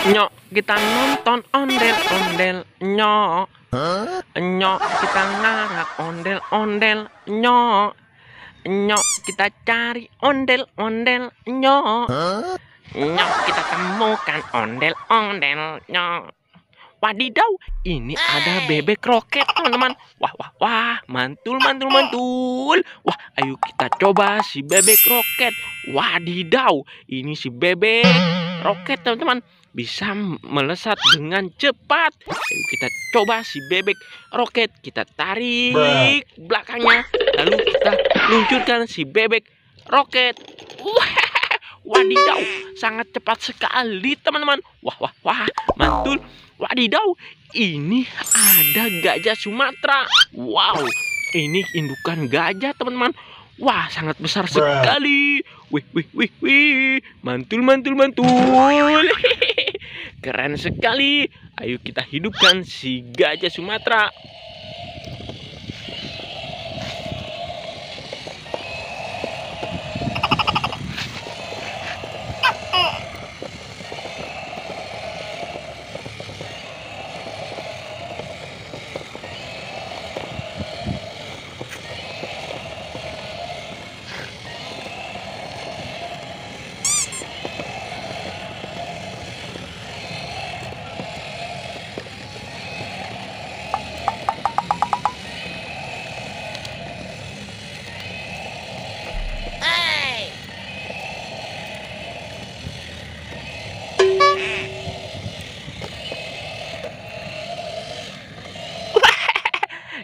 Nyok, kita nonton ondel-ondel. Nyok, nyok, kita ngarak ondel-ondel. Nyok, nyok, kita cari ondel-ondel. Nyok, nyok, kita temukan ondel-ondel. Nyok. Wadidaw, ini ada bebek roket, teman-teman. Wah, wah, wah, mantul, mantul, mantul. Wah, ayo kita coba si bebek roket. Wadidaw, ini si bebek roket, teman-teman. Bisa melesat dengan cepat. Ayo kita coba si bebek roket. Kita tarik belakangnya. Lalu kita luncurkan si bebek roket. Wah, wadidaw, sangat cepat sekali, teman-teman. Wah, wah, wah, mantul. Wadidaw, ini ada gajah Sumatera. Wow, ini indukan gajah, teman-teman. Wah, sangat besar sekali. Wih, wih, wih, wih. Mantul, mantul, mantul. Keren sekali. Ayo kita hidupkan si gajah Sumatera.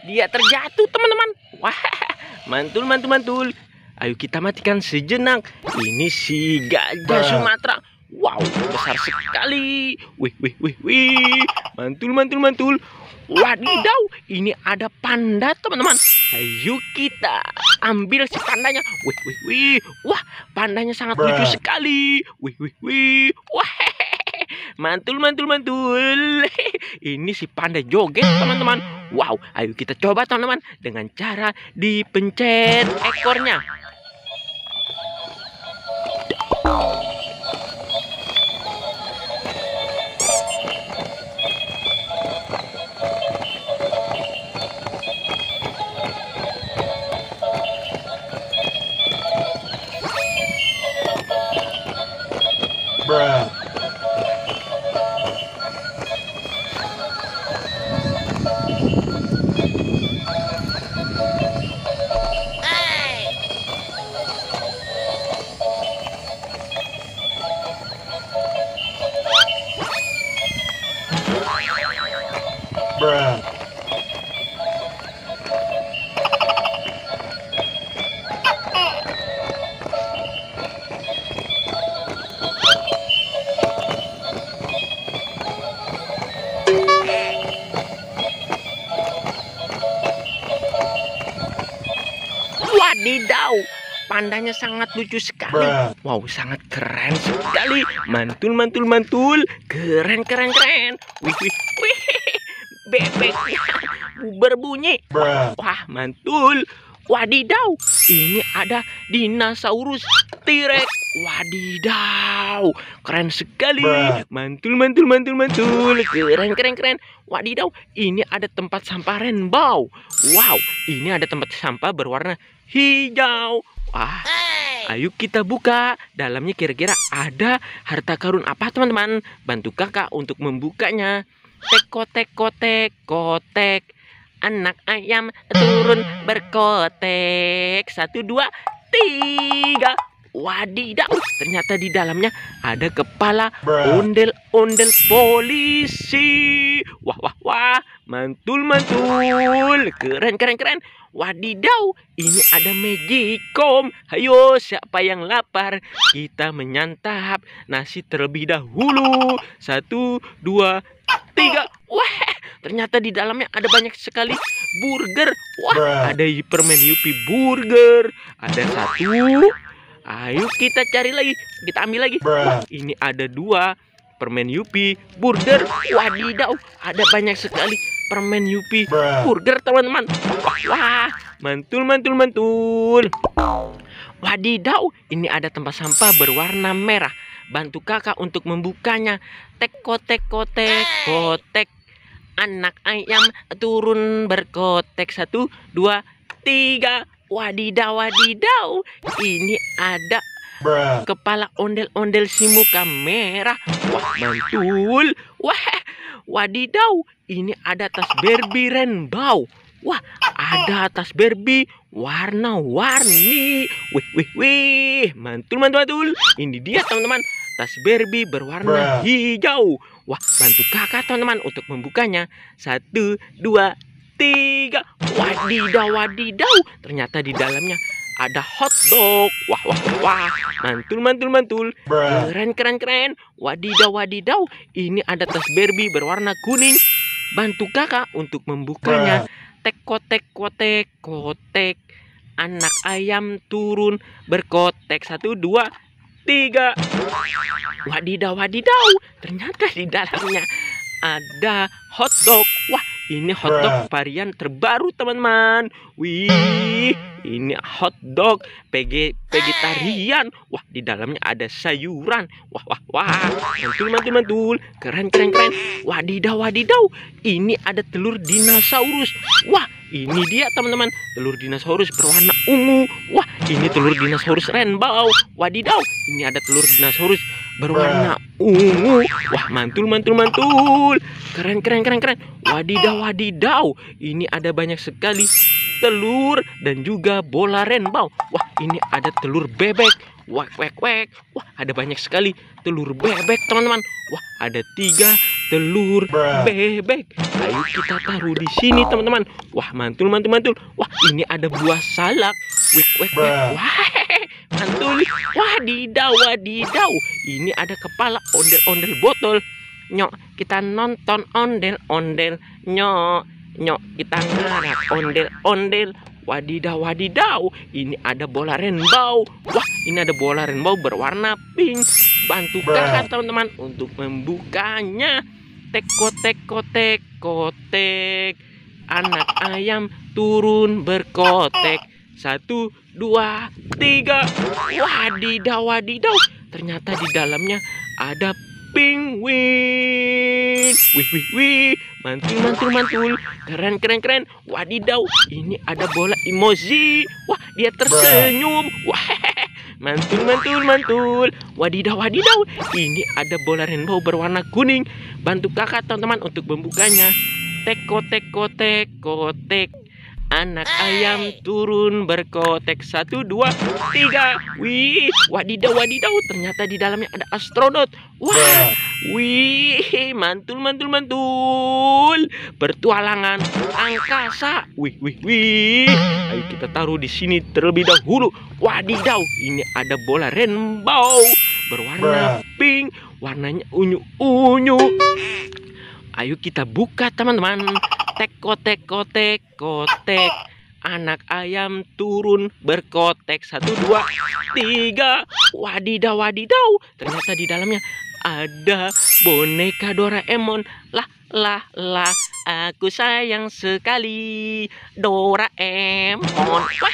Dia terjatuh, teman-teman. Wah, mantul, mantul, mantul. Ayo kita matikan sejenak. Ini si gajah Sumatera. Wow, besar sekali. Wih, wih, wih, wih. Mantul, mantul, mantul. Wadidaw, ini ada panda, teman-teman. Ayo kita ambil si pandanya. Wih, wih, wih. Wah, pandanya sangat lucu sekali. Wih, wih, wih. Wah, mantul, mantul, mantul. Ini si panda joget, teman-teman. Wow, ayo kita coba, teman-teman, dengan cara dipencet ekornya. Wadidaw, pandanya sangat lucu sekali. Wow, sangat keren sekali. Mantul, mantul, mantul. Keren, keren, keren. Wih, wih, wih. Bebeknya berbunyi. Wah, mantul. Wadidaw, ini ada dinosaurus T-Rex. Wadidaw, keren sekali. Mantul, mantul, mantul, mantul. Keren, keren, keren. Wadidaw, ini ada tempat sampah rainbow. Wow, ini ada tempat sampah berwarna hijau. Wah, ayo kita buka. Dalamnya kira-kira ada harta karun apa, teman-teman? Bantu kakak untuk membukanya. Tek, kotek, kotek. Anak ayam turun berkotek. 1, 2, 3. Wadidaw, ternyata di dalamnya ada kepala ondel-ondel polisi. Wah, wah, wah. Mantul, mantul. Keren, keren, keren. Wadidaw, ini ada magicom. Ayo, siapa yang lapar? Kita menyantap nasi terlebih dahulu. 1, 2, 3. Wah, ternyata di dalamnya ada banyak sekali burger. Wah, ada permen Yupi burger. Ada 1. Ayo kita cari lagi. Kita ambil lagi. Wah, ini ada 2 permen Yupi burger. Wadidaw, ada banyak sekali permen Yupi burger, teman-teman. Wah, mantul, mantul, mantul. Wadidaw, ini ada tempat sampah berwarna merah. Bantu kakak untuk membukanya. Tek kotek kotek kotek. Anak ayam turun berkotek. 1, 2, 3. Wadidaw, wadidaw. Ini ada kepala ondel-ondel si muka merah. Wah, mantul. Wah, wadidaw. Ini ada tas Barbie rainbow. Wah, ada tas Barbie warna-warni. Wih, wih, wih. Mantul, mantul, mantul. Ini dia teman-teman. Tas Barbie berwarna hijau. Wah, bantu kakak teman-teman untuk membukanya. 1, 2, 3. Wadidaw, wadidaw. Ternyata di dalamnya ada hotdog. Wah, wah, wah. Mantul, mantul, mantul. Keren, keren, keren. Wadidaw, wadidaw. Ini ada tas Barbie berwarna kuning. Bantu kakak untuk membukanya. Tek kotek kotek kotek. Anak ayam turun berkotek. 1, 2, 3. Wadidaw, wadidaw. Ternyata di dalamnya ada hotdog. Wah, ini hotdog varian terbaru teman-teman. Wih, ini hotdog vegetarian. Wah, di dalamnya ada sayuran. Wah, wah, wah. Mantul, mantul, mantul. Keren, keren, keren. Wadidaw, wadidaw. Ini ada telur dinosaurus. Wah, ini dia teman-teman. Telur dinosaurus berwarna ungu. Wah, ini telur dinosaurus rainbow. Wadidaw, ini ada telur dinosaurus berwarna ungu. Wah, mantul, mantul, mantul. Keren, keren, keren, keren. Wadidaw, wadidaw. Ini ada banyak sekali telur dan juga bola rainbow. Wah, ini ada telur bebek. Wek, wek, wek. Wah, ada banyak sekali telur bebek teman-teman. Wah, ada 3 telur bebek. Ayo kita taruh di sini teman-teman. Wah, mantul, mantul, mantul. Wah, ini ada buah salak. Wek, wek, wek. Wah, mantul. Wadidaw, wadidaw. Ini ada kepala ondel-ondel botol. Nyok, kita nonton ondel-ondel. Nyok, nyok, kita ngarap ondel-ondel. Wadidaw, wadidaw. Ini ada bola rainbow. Wah, ini ada bola rainbow berwarna pink. Bantu kakak teman-teman untuk membukanya. Tek kotek kotek kotek. Anak ayam turun berkotek. 1, 2, 3. Wadidaw, wadidaw. Ternyata di dalamnya ada penguin. Wih, wih, wih. Mantul, mantul, mantul. Keren, keren, keren. Wadidaw, ini ada bola emoji. Wah, dia tersenyum. Wah, mantul, mantul, mantul. Wadidaw, wadidaw. Ini ada bola rainbow berwarna kuning. Bantu kakak teman-teman untuk membukanya. Tek kotek kotek kotek. Anak ayam turun berkotek. 1, 2, 3. Wih, wadidaw, wadidaw. Ternyata di dalamnya ada astronot. Wah, wih, mantul, mantul, mantul. Bertualangan angkasa. Wih, wih, wih. Ayo kita taruh di sini terlebih dahulu. Wadidaw, ini ada bola rainbow berwarna pink. Warnanya unyu-unyu. Ayo kita buka teman-teman. Tek kotek kotek kotek. Anak ayam turun berkotek. 1, 2, 3. Wadidaw, wadidaw. Ternyata di dalamnya ada boneka Doraemon. Lah, lah, lah. Aku sayang sekali Doraemon. Wah,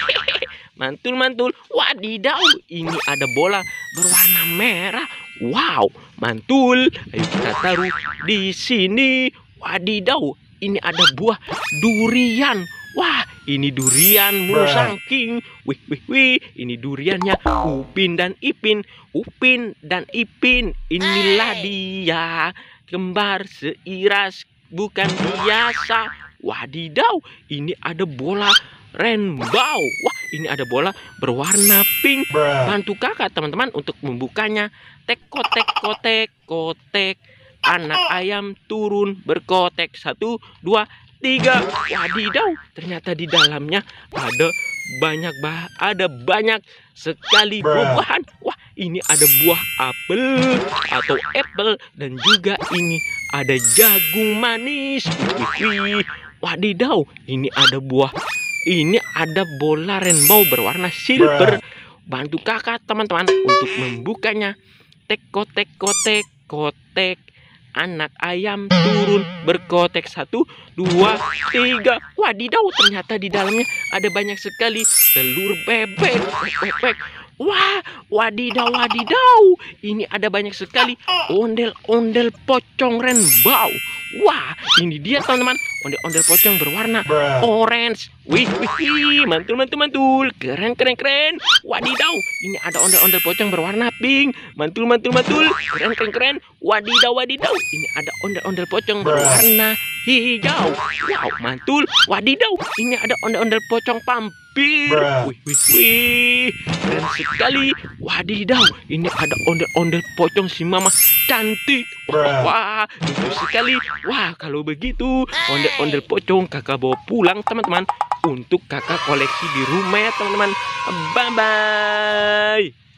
mantul, mantul. Wadidaw, ini ada bola berwarna merah. Wow, mantul. Ayo kita taruh di sini. Wadidaw, ini ada buah durian. Wah, ini durian musangking. Wih, wih, wih. Ini duriannya Upin dan Ipin. Upin dan Ipin, inilah dia. Kembar seiras, bukan biasa. Wadidaw, ini ada bola rainbow. Wah, ini ada bola berwarna pink. Bantu kakak teman-teman untuk membukanya. Tek kotek kotek kotek. Anak ayam turun berkotek. 1, 2, 3. Wadidaw, ternyata di dalamnya ada banyak sekali buah-buahan. Wah, ini ada buah apel atau apple dan juga ini ada jagung manis. Wih, wadidaw, ini ada buah. Ini ada bola rainbow berwarna silver. Bantu kakak teman-teman untuk membukanya. Tek kotek kotek kotek. Anak ayam turun berkotek. 1, 2, 3. Wadidaw, ternyata di dalamnya ada banyak sekali telur bebek. Wek, wek, wek. Wah, wadidaw, wadidaw. Ini ada banyak sekali ondel-ondel pocong rainbow. Wah, ini dia teman-teman. Ondel-ondel pocong berwarna orange. Wih, wih, mantul, mantul, mantul. Keren, keren, keren. Wadidaw, ini ada ondel-ondel pocong berwarna pink. Mantul, mantul, mantul. Keren, keren, keren. Wadidaw, wadidaw. Ini ada ondel-ondel pocong berwarna hijau. Wow, mantul. Wadidaw, ini ada ondel-ondel pocong pampir. Wih, wih, wih. Keren sekali. Wadidaw, ini ada ondel-ondel pocong si mama cantik. Wah, lucu sekali. Wah, kalau begitu ondel-ondel pocong kakak bawa pulang teman-teman, untuk kakak koleksi di rumah ya teman-teman. Bye-bye.